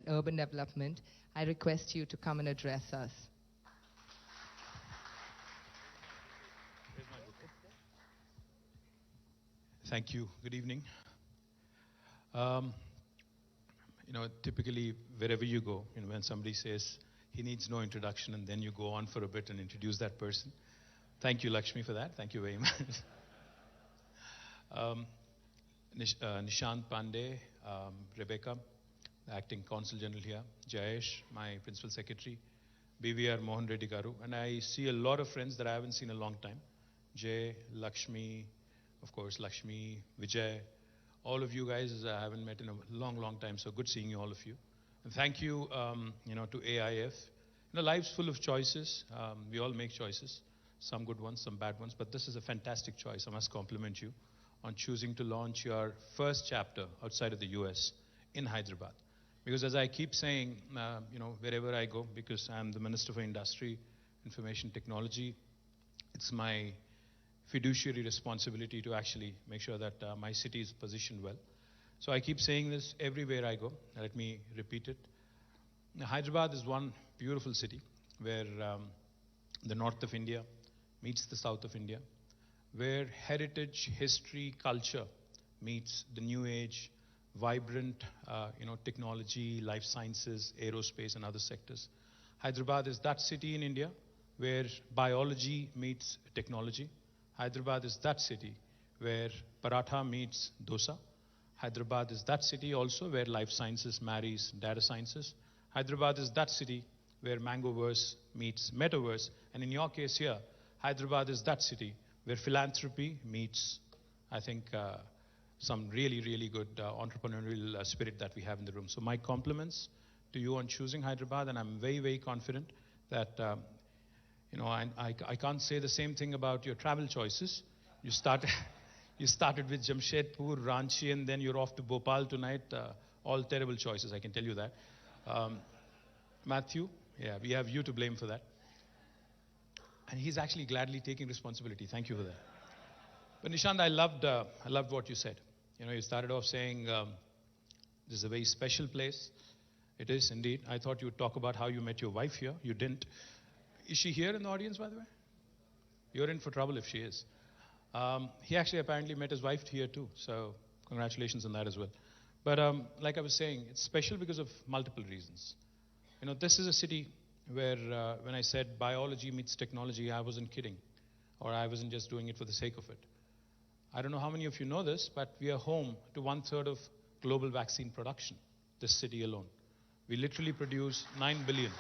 Urban Development, I request you to come and address us. Thank you. Good evening. Typically wherever you go, when somebody says he needs no introduction and then you go on for a bit and introduce that person. Thank you, Lakshmi, for that. Thank you very much. Nishant Pandey, Rebecca, the acting consul general here, Jayesh, my principal secretary, BVR Mohan Reddy Garu, and I see a lot of friends that I haven't seen in a long time. Jay, Lakshmi, of course, Lakshmi, Vijay, all of you guys I haven't met in a long, long time, so good seeing you, all of you. And thank you, to AIF. Life's full of choices. We all make choices, some good ones, some bad ones, but this is a fantastic choice. I must compliment you on choosing to launch your first chapter outside of the US in Hyderabad. Because as I keep saying, wherever I go, because I'm the Minister for Industry, Information Technology, it's my fiduciary responsibility to actually make sure that my city is positioned well. So I keep saying this everywhere I go. Let me repeat it. Hyderabad is one beautiful city where the north of India meets the south of India, where heritage, history, culture meets the new age, vibrant, technology, life sciences, aerospace, and other sectors. Hyderabad is that city in India where biology meets technology. Hyderabad is that city where paratha meets dosa. Hyderabad is that city also where life sciences marries data sciences. Hyderabad is that city where Mangoverse meets Metaverse. And in your case here, Hyderabad is that city where philanthropy meets, I think, some really, really good entrepreneurial spirit that we have in the room. So my compliments to you on choosing Hyderabad, and I'm very, very confident that I can't say the same thing about your travel choices. You started with Jamshedpur, Ranchi, and then you're off to Bhopal tonight. All terrible choices, I can tell you that. Matthew, we have you to blame for that. And he's actually gladly taking responsibility. Thank you for that. But Nishant, I loved what you said. You started off saying this is a very special place. It is indeed. I thought you would talk about how you met your wife here. You didn't. Is she here in the audience, by the way? You're in for trouble if she is. He actually apparently met his wife here too, so congratulations on that as well. But like I was saying, it's special because of multiple reasons. This is a city where when I said biology meets technology, I wasn't kidding, or I wasn't just doing it for the sake of it. I don't know how many of you know this, but we are home to 1/3 of global vaccine production, this city alone. We literally produce 9 billion.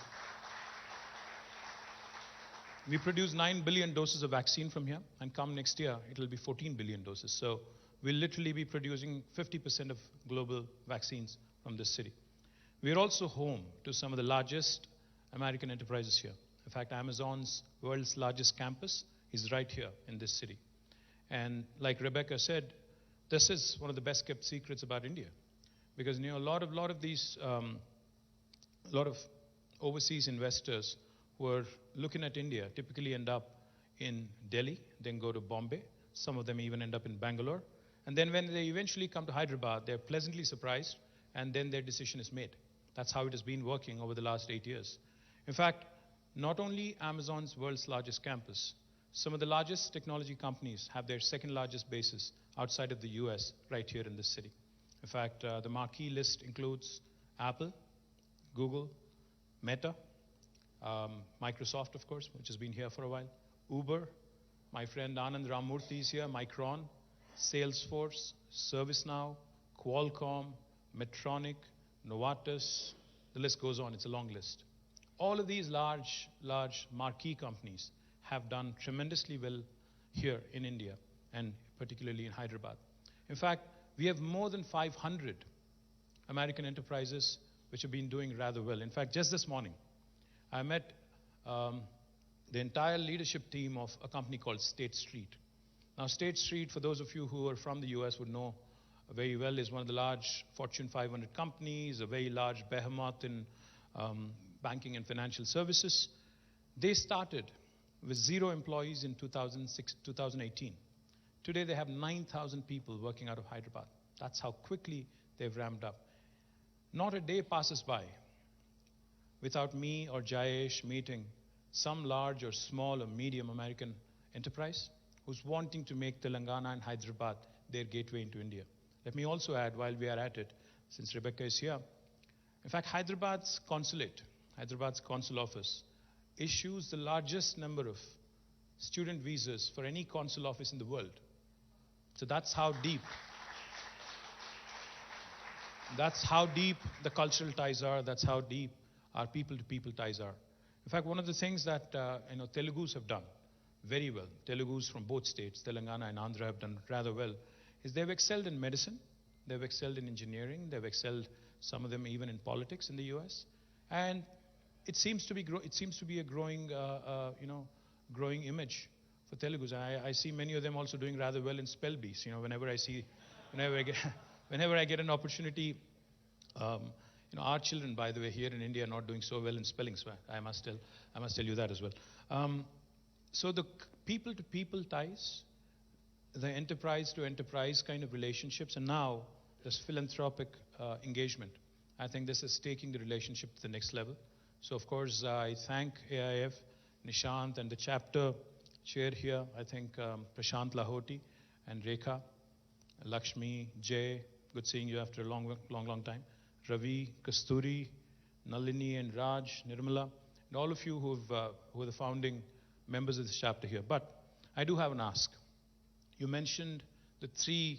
We produce 9 billion doses of vaccine from here, and come next year, it will be 14 billion doses. So we'll literally be producing 50% of global vaccines from this city. We're also home to some of the largest American enterprises here. In fact, Amazon's world's largest campus is right here in this city. And like Rebecca said, this is one of the best kept secrets about India. Because a lot of these, overseas investors who are looking at India typically end up in Delhi, then go to Bombay. Some of them even end up in Bangalore. And then when they eventually come to Hyderabad, they're pleasantly surprised, and then their decision is made. That's how it has been working over the last 8 years. In fact, not only Amazon's world's largest campus, some of the largest technology companies have their second largest bases outside of the US right here in this city. In fact, the marquee list includes Apple, Google, Meta, Microsoft, of course, which has been here for a while, Uber, my friend Anand Ramurthy is here, Micron, Salesforce, ServiceNow, Qualcomm, Medtronic, Novartis, the list goes on, it's a long list. All of these large marquee companies have done tremendously well here in India, and particularly in Hyderabad. In fact, we have more than 500 American enterprises which have been doing rather well. In fact, just this morning, I met the entire leadership team of a company called State Street. Now, State Street, for those of you who are from the US would know very well, is one of the large Fortune 500 companies, a very large behemoth in banking and financial services. They started with 0 employees in 2018. Today, they have 9,000 people working out of Hyderabad. That's how quickly they've ramped up. not a day passes by without me or Jayesh meeting some large or small or medium American enterprise who's wanting to make Telangana and Hyderabad their gateway into India. Let me also add, while we are at it, since Rebecca is here, in fact, Hyderabad's consulate, Hyderabad's consul office, issues the largest number of student visas for any consul office in the world. So that's how deep the cultural ties are. That's how deep our people-to-people ties are. In fact, one of the things that Telugus have done very well, Telugus from both states, Telangana and Andhra, have done rather well, is they've excelled in medicine, they've excelled in engineering, they've excelled, some of them even in politics in the U.S. And it seems to be a growing image for Telugus. I see many of them also doing rather well in spell bees. Whenever I get an opportunity, our children, by the way, here in India are not doing so well in spelling, so I must tell you that as well. So the people-to-people ties, the enterprise-to-enterprise kind of relationships, and now this philanthropic engagement, I think this is taking the relationship to the next level. So, of course, I thank AIF, Nishant, and the chapter chair here, I think Prashant Lahoti and Rekha, Lakshmi, Jay, good seeing you after a long time, Ravi, Kasturi, Nalini, and Raj, Nirmala, and all of you who are the founding members of this chapter here. But I do have an ask. You mentioned the three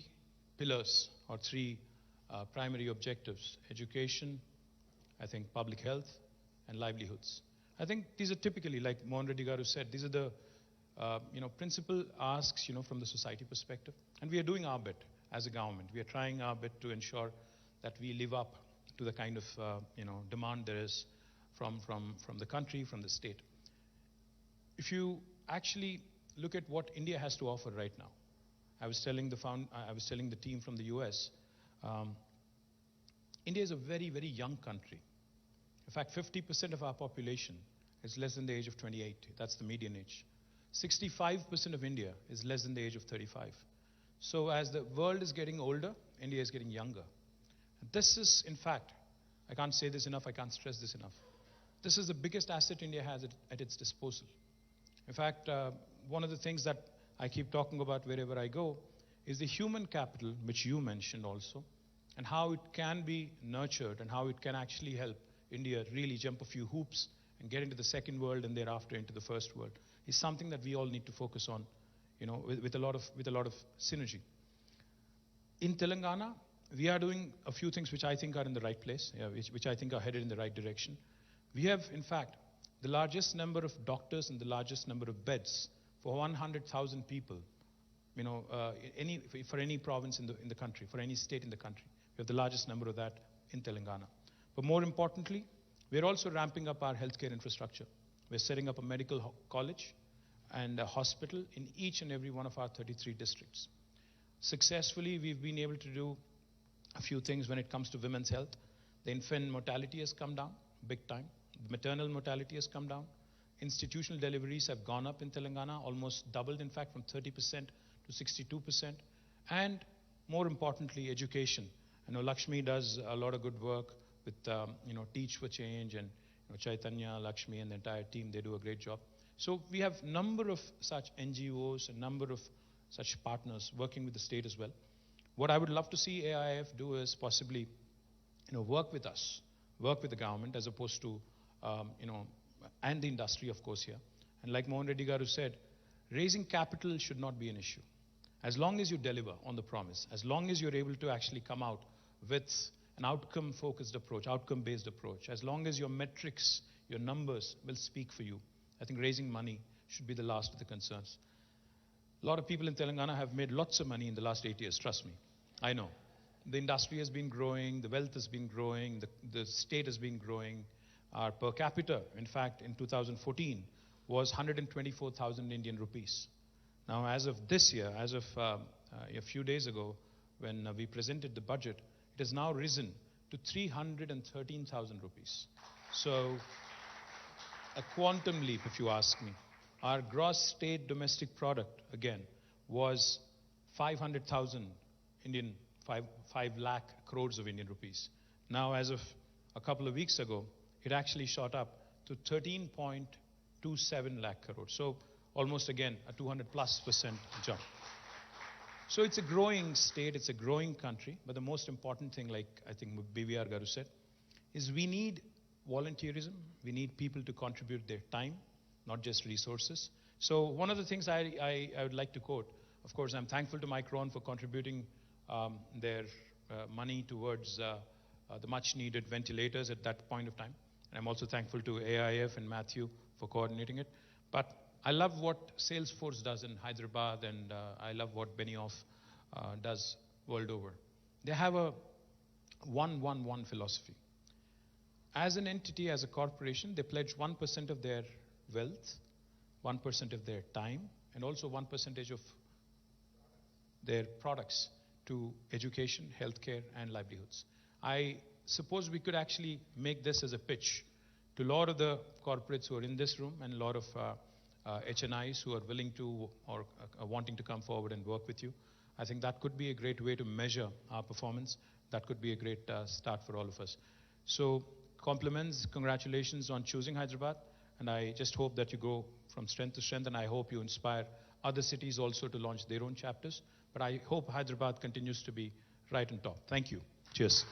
pillars or three primary objectives: education, I think public health, and livelihoods. I think these are typically, like Mohan Reddy Garu said, these are the principal asks from the society perspective. And we are doing our bit as a government. We are trying our bit to ensure that we live up to the kind of demand there is from the country, from the state. If you actually look at what India has to offer right now, I was telling the team from the US, India is a very, very young country. In fact, 50% of our population is less than the age of 28. That's the median age. 65% of India is less than the age of 35. So as the world is getting older, India is getting younger. This is, in fact, I can't say this enough, I can't stress this enough. This is the biggest asset India has at its disposal. In fact, one of the things that I keep talking about wherever I go is the human capital, which you mentioned also, and how it can be nurtured and how it can actually help India really jump a few hoops and get into the second world and thereafter into the first world, is something that we all need to focus on, with a lot of synergy. In Telangana, we are doing a few things which I think are in the right place, which I think are headed in the right direction. We have, in fact, the largest number of doctors and the largest number of beds for 100,000 people, for any province in the country, for any state in the country. We have the largest number of that in Telangana. But more importantly, we're also ramping up our healthcare infrastructure. We're setting up a medical college and a hospital in each and every one of our 33 districts. Successfully, we've been able to do a few things when it comes to women's health. The infant mortality has come down big time. The maternal mortality has come down. Institutional deliveries have gone up in Telangana, almost doubled, in fact, from 30% to 62%. And more importantly, education. I know Lakshmi does a lot of good work with Teach for Change, and Chaitanya, Lakshmi, and the entire team. They do a great job. So we have a number of such NGOs, a number of such partners working with the state as well. What I would love to see AIF do is possibly, work with us, work with the government, as opposed to, and the industry, of course, here. And like Mohan Reddy Garu said, raising capital should not be an issue. As long as you deliver on the promise, as long as you're able to actually come out with an outcome-focused approach, outcome-based approach, as long as your metrics, your numbers will speak for you, I think raising money should be the last of the concerns. A lot of people in Telangana have made lots of money in the last 8 years, trust me. I know. The industry has been growing, the wealth has been growing, the state has been growing. Our per capita, in fact, in 2014, was 124,000 Indian rupees. Now, as of this year, as of a few days ago, when we presented the budget, it has now risen to 313,000 rupees. So, a quantum leap, if you ask me. Our gross state domestic product, again, was 500,000 5 lakh crores of Indian rupees. Now, as of a couple of weeks ago, it actually shot up to 13.27 lakh crore. So almost again a 200+% jump. So it's a growing state, it's a growing country, but the most important thing, like I think BVR Garu said, is we need volunteerism. We need people to contribute their time, not just resources. So one of the things I would like to quote, of course, I'm thankful to Micron for contributing their money towards the much needed ventilators at that point of time. And I'm also thankful to AIF and Matthew for coordinating it. But I love what Salesforce does in Hyderabad, and I love what Benioff does world over. They have a 1-1-1 philosophy. As an entity, as a corporation, they pledge 1% of their wealth, 1% of their time, and also 1% of their products to education, healthcare, and livelihoods. I suppose we could actually make this as a pitch to a lot of the corporates who are in this room and a lot of HNIs who are willing to or wanting to come forward and work with you. I think that could be a great way to measure our performance. That could be a great start for all of us. So compliments, congratulations on choosing Hyderabad, and I just hope that you go from strength to strength, and I hope you inspire other cities also to launch their own chapters. But I hope Hyderabad continues to be right on top. Thank you. Cheers.